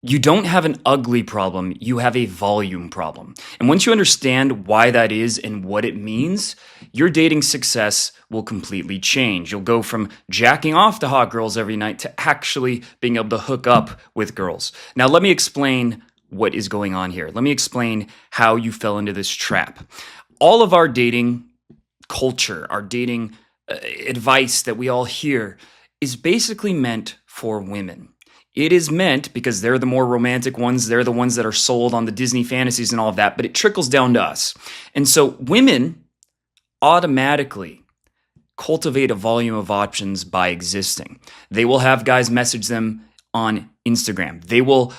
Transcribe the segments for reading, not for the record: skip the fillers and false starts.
You don't have an ugly problem, you have a volume problem. And once you understand why that is and what it means, your dating success will completely change. You'll go from jacking off to hot girls every night to actually being able to hook up with girls. Now, let me explain what is going on here. Let me explain how you fell into this trap. All of our dating culture, our dating advice that we all hear is basically meant for women. It is meant because they're the more romantic ones. They're the ones that are sold on the Disney fantasies and all of that, but it trickles down to us. And so women automatically cultivate a volume of options by existing. They will have guys message them on Instagram. They will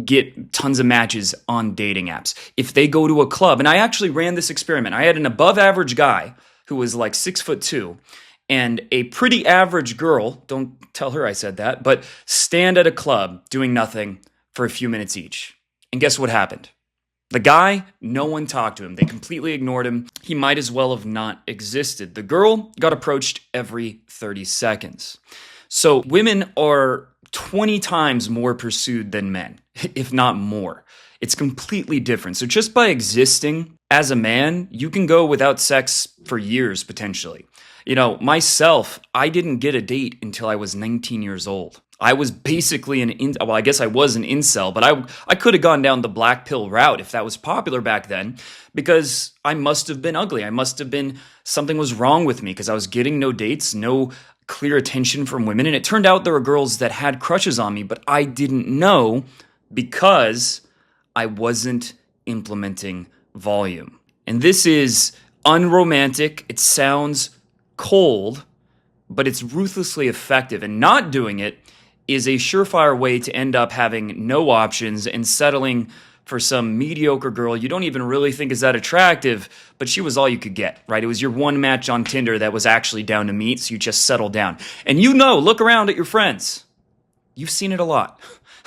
get tons of matches on dating apps. If they go to a club, and I actually ran this experiment. I had an above average guy who was like 6'2", and a pretty average girl, don't tell her I said that, but stand at a club doing nothing for a few minutes each. And guess what happened? The guy, no one talked to him. They completely ignored him. He might as well have not existed. The girl got approached every 30 seconds. So women are 20 times more pursued than men, if not more. It's completely different. So just by existing as a man, you can go without sex for years potentially. You know, myself, I didn't get a date until I was 19 years old. I was basically I guess I was an incel, but I could have gone down the black pill route if that was popular back then, because I must have been ugly. I must have been, something was wrong with me because I was getting no dates, no clear attention from women. And it turned out there were girls that had crushes on me, but I didn't know because I wasn't implementing volume. And this is unromantic. It sounds cold, but it's ruthlessly effective. And not doing it is a surefire way to end up having no options and settling for some mediocre girl you don't even really think is that attractive, but she was all you could get, right? It was your one match on Tinder that was actually down to meet, so you just settled down. And look around at your friends. You've seen it a lot.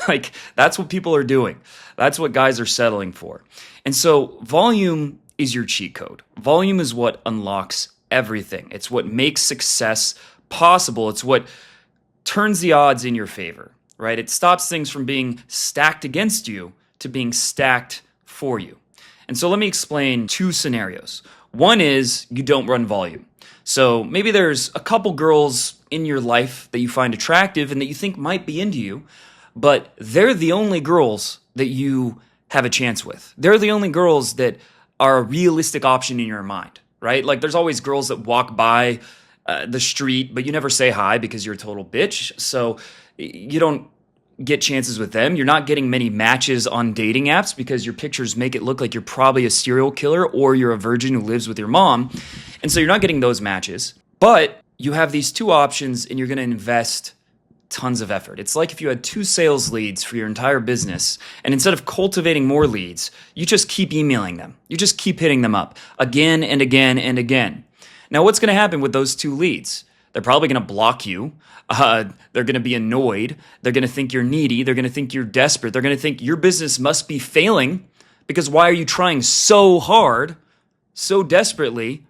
Like, that's what people are doing. That's what guys are settling for. And so volume is your cheat code. Volume is what unlocks everything. It's what makes success possible. It's what turns the odds in your favor, right? It stops things from being stacked against you to being stacked for you. And so let me explain two scenarios. One is you don't run volume. So maybe there's a couple girls in your life that you find attractive and that you think might be into you, but they're the only girls that you have a chance with. They're the only girls that are a realistic option in your mind, right? Like, there's always girls that walk by the street, but you never say hi because you're a total bitch. So you don't get chances with them. You're not getting many matches on dating apps because your pictures make it look like you're probably a serial killer or you're a virgin who lives with your mom. And so you're not getting those matches. But you have these two options and you're going to invest tons of effort. It's like if you had 2 sales leads for your entire business, and instead of cultivating more leads, you just keep emailing them. You just keep hitting them up again and again and again. Now, what's going to happen with those 2 leads? They're probably going to block you. They're going to be annoyed. They're going to think you're needy. They're going to think you're desperate. They're going to think your business must be failing because why are you trying so hard, so desperately?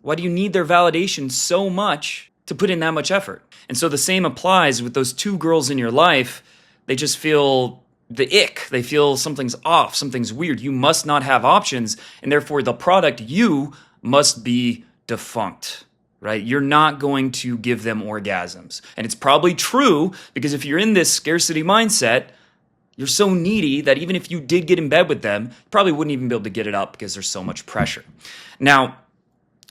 Why do you need their validation so much to put in that much effort? And so the same applies with those 2 girls in your life. They just feel the ick. They feel something's off, something's weird. You must not have options, and therefore the product you must be defunct, right? You're not going to give them orgasms. And it's probably true because if you're in this scarcity mindset, you're so needy that even if you did get in bed with them, you probably wouldn't even be able to get it up because there's so much pressure. Now,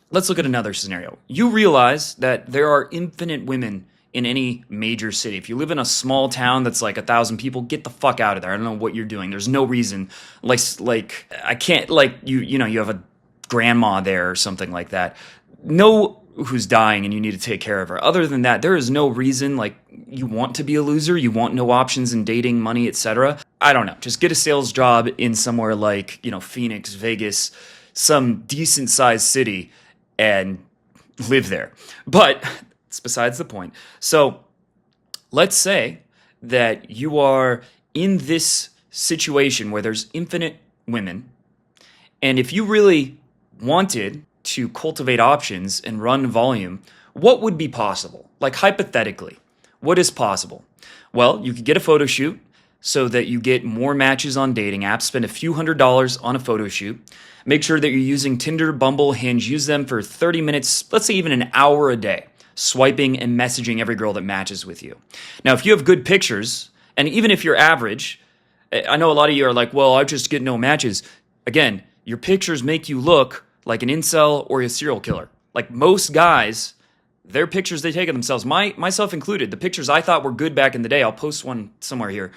let's look at another scenario. You realize that there are infinite women in any major city. If you live in a small town that's like 1,000 people, get the fuck out of there. I don't know what you're doing. There's no reason. Like I can't, like, you have a grandma there or something like that. Know who's dying and you need to take care of her. Other than that, there is no reason, like, you want to be a loser, you want no options in dating, money, etc. I don't know. Just get a sales job in somewhere like, Phoenix, Vegas, some decent sized city and live there. But it's besides the point. So let's say that you are in this situation where there's infinite women, and if you really wanted to cultivate options and run volume, what would be possible? Like, hypothetically, what is possible? Well, you could get a photo shoot, so that you get more matches on dating apps. Spend a few $100s on a photo shoot. Make sure that you're using Tinder, Bumble, Hinge. Use them for 30 minutes, let's say even an hour a day, swiping and messaging every girl that matches with you. Now, if you have good pictures, and even if you're average, I know a lot of you are like, well, I just get no matches. Again, your pictures make you look like an incel or a serial killer. Like most guys, their pictures they take of themselves, myself included, the pictures I thought were good back in the day, I'll post one somewhere here,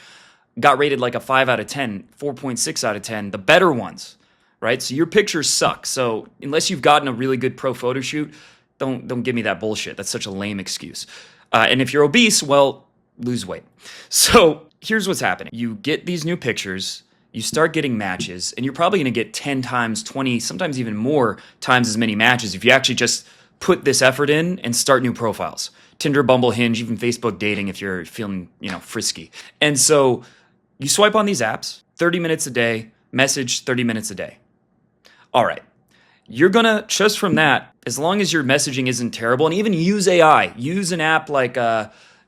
got rated like a 5 out of 10, 4.6 out of 10, the better ones, right? So your pictures suck. So unless you've gotten a really good pro photo shoot, don't give me that bullshit. That's such a lame excuse. And if you're obese, well, lose weight. So here's what's happening. You get these new pictures, you start getting matches, and you're probably going to get 10 times, 20, sometimes even more times as many matches if you actually just put this effort in and start new profiles. Tinder, Bumble, Hinge, even Facebook dating if you're feeling, frisky. And so you swipe on these apps, 30 minutes a day, message 30 minutes a day. All right. You're going to, just from that, as long as your messaging isn't terrible, and even use AI, use an app like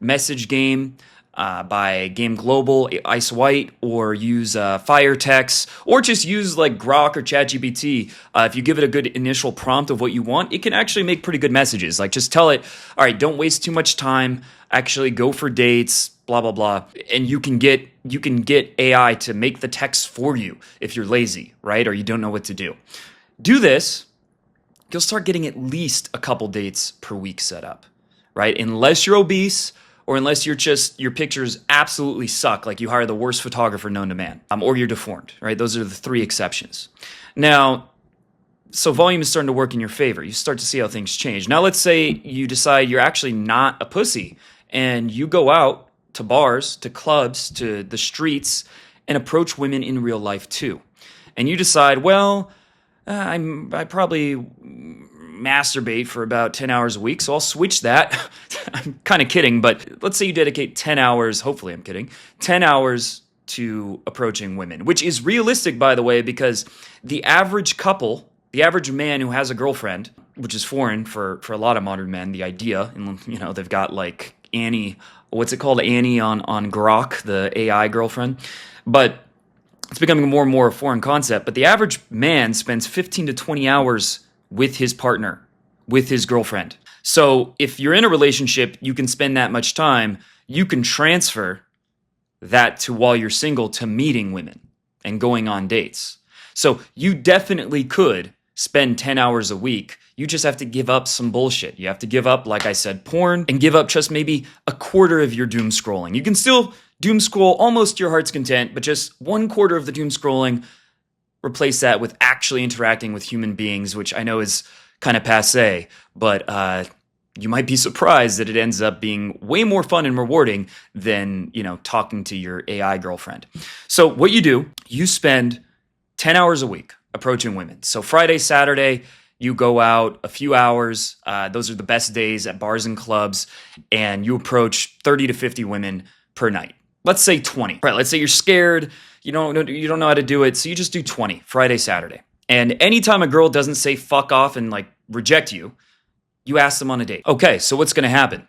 Message Game by Game Global, Ice White, or use Firetext, or just use like Grok or ChatGPT. If you give it a good initial prompt of what you want, it can actually make pretty good messages. Like just tell it, all right, don't waste too much time, actually go for dates, blah, blah, blah. And you can get AI to make the text for you if you're lazy, right? Or you don't know what to do. Do this, you'll start getting at least a couple dates per week set up, right? Unless you're obese or unless your pictures absolutely suck, like you hire the worst photographer known to man, or you're deformed, right? Those are the 3 exceptions. Now, so volume is starting to work in your favor. You start to see how things change. Now, let's say you decide you're actually not a pussy and you go out to bars, to clubs, to the streets and approach women in real life too. And you decide, well, I probably masturbate for about 10 hours a week, so I'll switch that. I'm kind of kidding, but let's say you dedicate 10 hours, hopefully I'm kidding, 10 hours to approaching women, which is realistic, by the way, because the average couple, the average man who has a girlfriend, which is foreign for a lot of modern men, the idea, and they've got like Annie, what's it called, Annie on Grok, the AI girlfriend, but it's becoming more and more a foreign concept, but the average man spends 15 to 20 hours with his partner, with his girlfriend. So if you're in a relationship, you can spend that much time. You can transfer that to while you're single to meeting women and going on dates. So you definitely could spend 10 hours a week. You just have to give up some bullshit. You have to give up, like I said, porn, and give up just maybe a quarter of your doom scrolling. You can still doom scroll almost to your heart's content, but just 1/4 of the doom scrolling, replace that with actually interacting with human beings, which I know is kind of passé, but you might be surprised that it ends up being way more fun and rewarding than, talking to your AI girlfriend. So what you do, you spend 10 hours a week approaching women. So Friday, Saturday, you go out a few hours. Those are the best days at bars and clubs, and you approach 30 to 50 women per night. Let's say 20. Right, let's say you're scared, you don't know how to do it, so you just do 20, Friday, Saturday. And anytime a girl doesn't say fuck off and like reject you, you ask them on a date. Okay, so what's going to happen?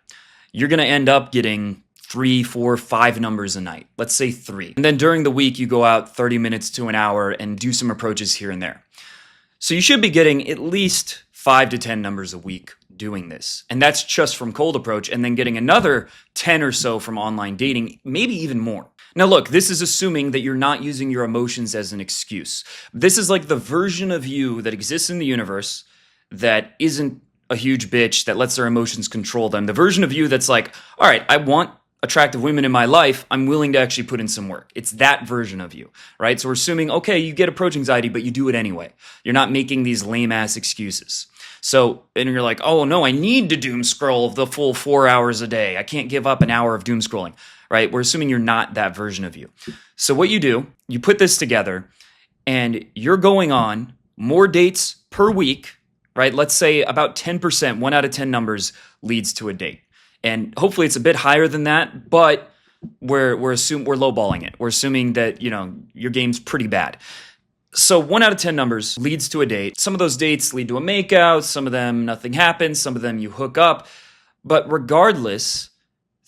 You're going to end up getting 3, 4, 5 numbers a night. Let's say 3. And then during the week, you go out 30 minutes to an hour and do some approaches here and there. So you should be getting at least 5 to 10 numbers a week doing this. And that's just from cold approach, and then getting another 10 or so from online dating, maybe even more. Now look, this is assuming that you're not using your emotions as an excuse. This is like the version of you that exists in the universe that isn't a huge bitch that lets their emotions control them. The version of you that's like, all right, I want attractive women in my life. I'm willing to actually put in some work. It's that version of you, right? So we're assuming, okay, you get approach anxiety, but you do it anyway. You're not making these lame ass excuses. So, and you're like, oh no, I need to doom scroll the full 4 hours a day. I can't give up an hour of doom scrolling, right? We're assuming you're not that version of you. So what you do, you put this together and you're going on more dates per week, right? Let's say about 10%, 1 out of 10 numbers leads to a date. And hopefully it's a bit higher than that, but we're lowballing it. We're assuming that, your game's pretty bad. So 1 out of 10 numbers leads to a date. Some of those dates lead to a makeout. Some of them, nothing happens. Some of them you hook up. But regardless,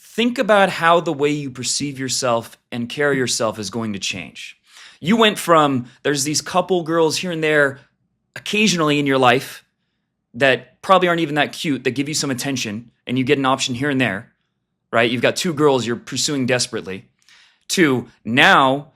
think about how the way you perceive yourself and carry yourself is going to change. You went from there's these couple girls here and there occasionally in your life that probably aren't even that cute, that give you some attention, and you get an option here and there, right? You've got two girls you're pursuing desperately, to now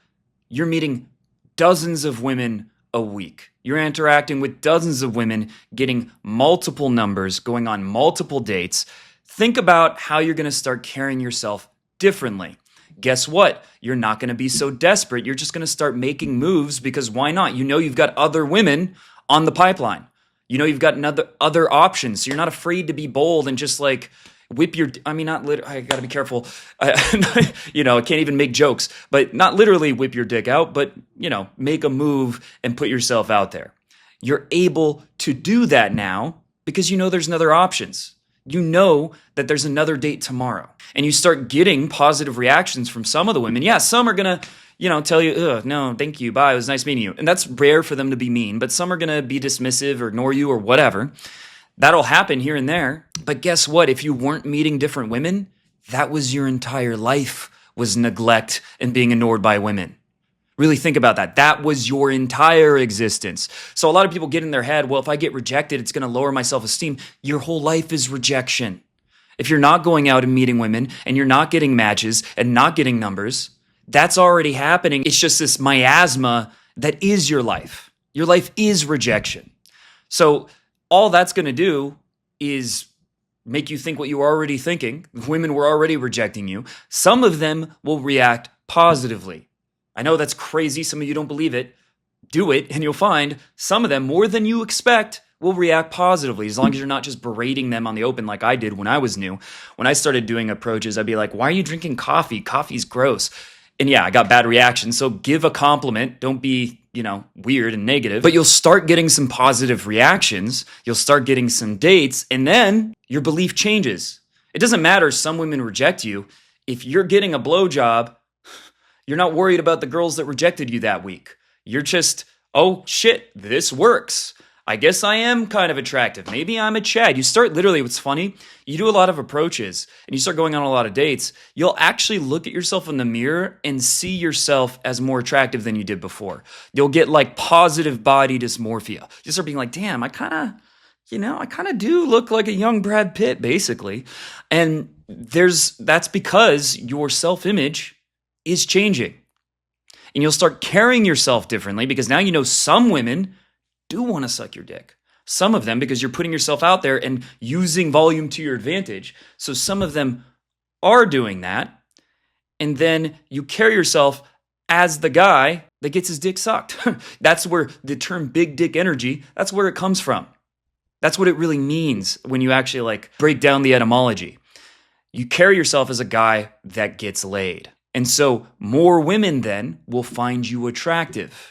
you're meeting dozens of women a week. You're interacting with dozens of women, getting multiple numbers, going on multiple dates. Think about how you're going to start carrying yourself differently. Guess what? You're not going to be so desperate. You're just going to start making moves because why not? You know you've got other women on the pipeline. You know you've got other options. So you're not afraid to be bold and just like whip your, I mean, not literally, I got to be careful. I can't even make jokes, but not literally whip your dick out, but, make a move and put yourself out there. You're able to do that now because you know there's other options. You know that there's another date tomorrow, and you start getting positive reactions from some of the women. Yeah, some are going to, tell you, no, thank you, bye, it was nice meeting you. And that's rare for them to be mean, but some are going to be dismissive or ignore you or whatever. That'll happen here and there. But guess what? If you weren't meeting different women, that was your entire life, was neglect and being ignored by women. Really think about that. That was your entire existence. So a lot of people get in their head, well, if I get rejected, it's going to lower my self-esteem. Your whole life is rejection. If you're not going out and meeting women and you're not getting matches and not getting numbers, that's already happening. It's just this miasma that is your life. Your life is rejection. So all that's going to do is make you think what you were already thinking. Women were already rejecting you. Some of them will react positively. I know that's crazy. Some of you don't believe it. Do it, and you'll find some of them, more than you expect, will react positively, as long as you're not just berating them on the open like I did when I was new. When I started doing approaches, I'd be like, why are you drinking coffee? Coffee's gross. And yeah, I got bad reactions. So give a compliment. Don't be, weird and negative. But you'll start getting some positive reactions. You'll start getting some dates. And then your belief changes. It doesn't matter. Some women reject you. If you're getting a blowjob, you're not worried about the girls that rejected you that week. You're just, oh shit, this works. I guess I am kind of attractive. Maybe I'm a Chad. You start literally, what's funny, you do a lot of approaches and you start going on a lot of dates, you'll actually look at yourself in the mirror and see yourself as more attractive than you did before. You'll get like positive body dysmorphia. You start being like, damn, I kind of do look like a young Brad Pitt, basically. And that's because your self-image is changing. And you'll start carrying yourself differently because now you know some women do want to suck your dick. Some of them, because you're putting yourself out there and using volume to your advantage. So some of them are doing that. And then you carry yourself as the guy that gets his dick sucked. That's where the term big dick energy, that's where it comes from. That's what it really means when you actually break down the etymology. You carry yourself as a guy that gets laid. And so more women then will find you attractive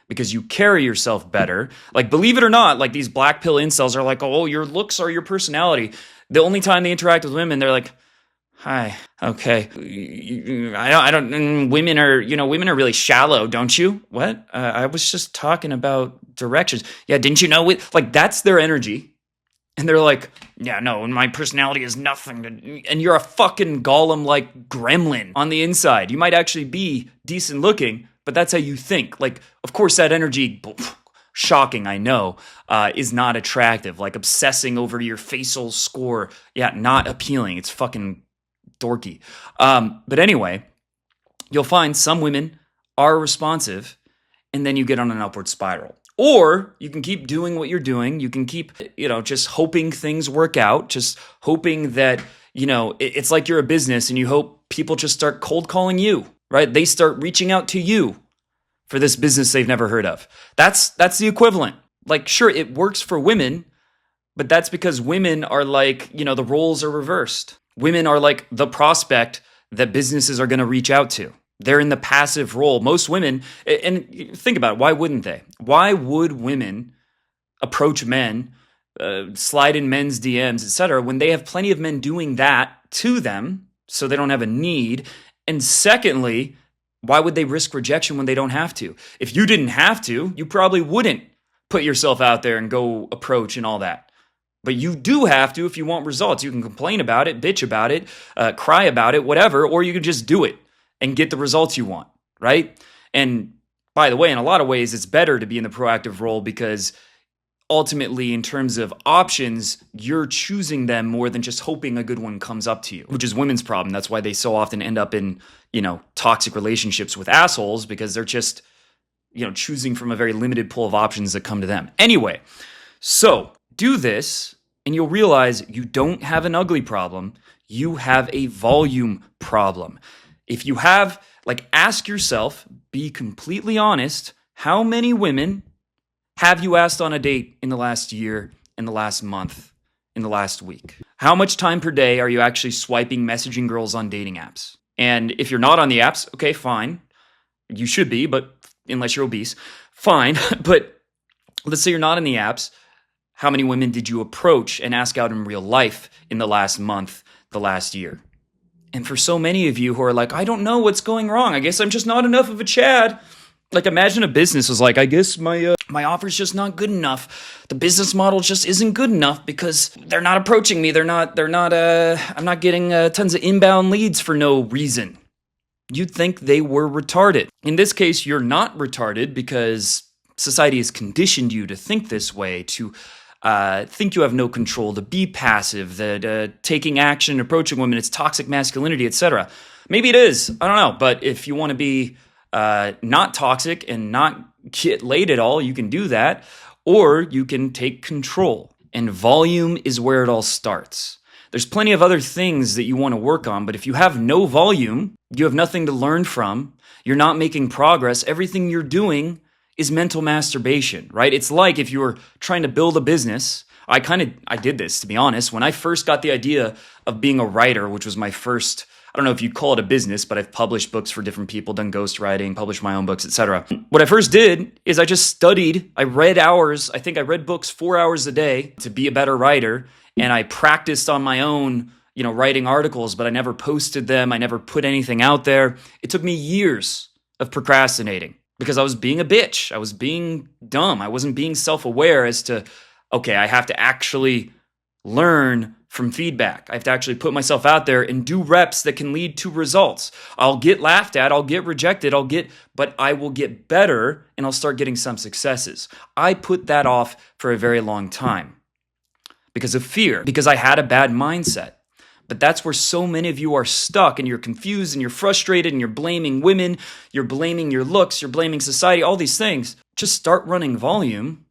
because you carry yourself better. Believe it or not, these black pill incels are like, oh, your looks are your personality. The only time they interact with women, they're like, hi, okay. I don't, women are really shallow, don't you? What? I was just talking about directions. Yeah, didn't you know? That's their energy. And they're like, yeah, no, my personality is nothing. And you're a fucking golem-like gremlin on the inside. You might actually be decent looking, but that's how you think. Of course, that energy, shocking, I know, is not attractive. Obsessing over your facial score. Yeah, not appealing. It's fucking dorky. But anyway, you'll find some women are responsive, and then you get on an upward spiral. Or you can keep doing what you're doing. You can keep, just hoping things work out, just hoping that, it's like you're a business and you hope people just start cold calling you, right? They start reaching out to you for this business they've never heard of. That's the equivalent. Sure, it works for women, but that's because women are the roles are reversed. Women are the prospect that businesses are going to reach out to. They're in the passive role. Most women, and think about it, why wouldn't they? Why would women approach men, slide in men's DMs, etc., when they have plenty of men doing that to them, so they don't have a need? And secondly, why would they risk rejection when they don't have to? If you didn't have to, you probably wouldn't put yourself out there and go approach and all that. But you do have to if you want results. You can complain about it, bitch about it, cry about it, whatever, or you can just do it and get the results you want, right? And by the way, in a lot of ways, it's better to be in the proactive role because ultimately, in terms of options, you're choosing them more than just hoping a good one comes up to you, which is women's problem. That's why they so often end up in, toxic relationships with assholes because they're just, choosing from a very limited pool of options that come to them. Anyway, so do this and you'll realize you don't have an ugly problem. You have a volume problem. If you have, ask yourself, be completely honest, how many women have you asked on a date in the last year, in the last month, in the last week? How much time per day are you actually swiping, messaging girls on dating apps? And if you're not on the apps, okay, fine. You should be, but unless you're obese, fine. But let's say you're not in the apps. How many women did you approach and ask out in real life in the last month, the last year? And for so many of you who are like, I don't know what's going wrong. I guess I'm just not enough of a Chad. Imagine a business was like, I guess my offer's just not good enough. The business model just isn't good enough because they're not approaching me. I'm not getting tons of inbound leads for no reason. You'd think they were retarded. In this case, you're not retarded because society has conditioned you to think this way, to think you have no control, to be passive, that taking action, approaching women, it's toxic masculinity, etc. Maybe it is. I don't know. But if you want to be not toxic and not get laid at all, you can do that, or you can take control. And volume is where it all starts. There's plenty of other things that you want to work on, but if you have no volume, you have nothing to learn from, you're not making progress, everything you're doing is mental masturbation, right? It's like if you were trying to build a business. I did this, to be honest. When I first got the idea of being a writer, which was my first, I don't know if you'd call it a business, but I've published books for different people, done ghostwriting, published my own books, etc. What I first did is I just studied. I read hours. I think I read books 4 hours a day to be a better writer. And I practiced on my own, writing articles, but I never posted them. I never put anything out there. It took me years of procrastinating because I was being a bitch. I was being dumb. I wasn't being self-aware as to, okay, I have to actually learn from feedback. I have to actually put myself out there and do reps that can lead to results. I'll get laughed at, I'll get rejected, but I will get better and I'll start getting some successes. I put that off for a very long time because of fear, because I had a bad mindset. But that's where so many of you are stuck and you're confused and you're frustrated and you're blaming women, you're blaming your looks, you're blaming society, all these things. Just start running volume.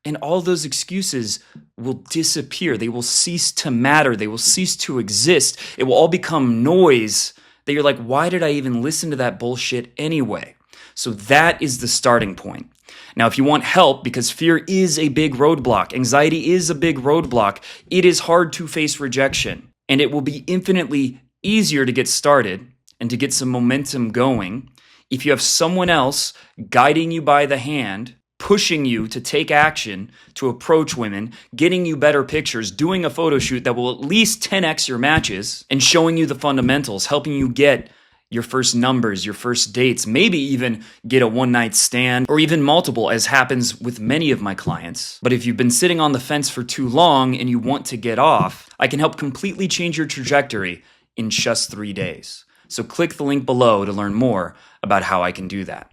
And all those excuses will disappear. They will cease to matter. They will cease to exist. It will all become noise that you're like, why did I even listen to that bullshit anyway? So that is the starting point. Now, if you want help, because fear is a big roadblock, anxiety is a big roadblock, it is hard to face rejection. And it will be infinitely easier to get started and to get some momentum going if you have someone else guiding you by the hand, pushing you to take action, to approach women, getting you better pictures, doing a photo shoot that will at least 10x your matches, and showing you the fundamentals, helping you get your first numbers, your first dates, maybe even get a one-night stand, or even multiple, as happens with many of my clients. But if you've been sitting on the fence for too long and you want to get off, I can help completely change your trajectory in just 3 days. So click the link below to learn more about how I can do that.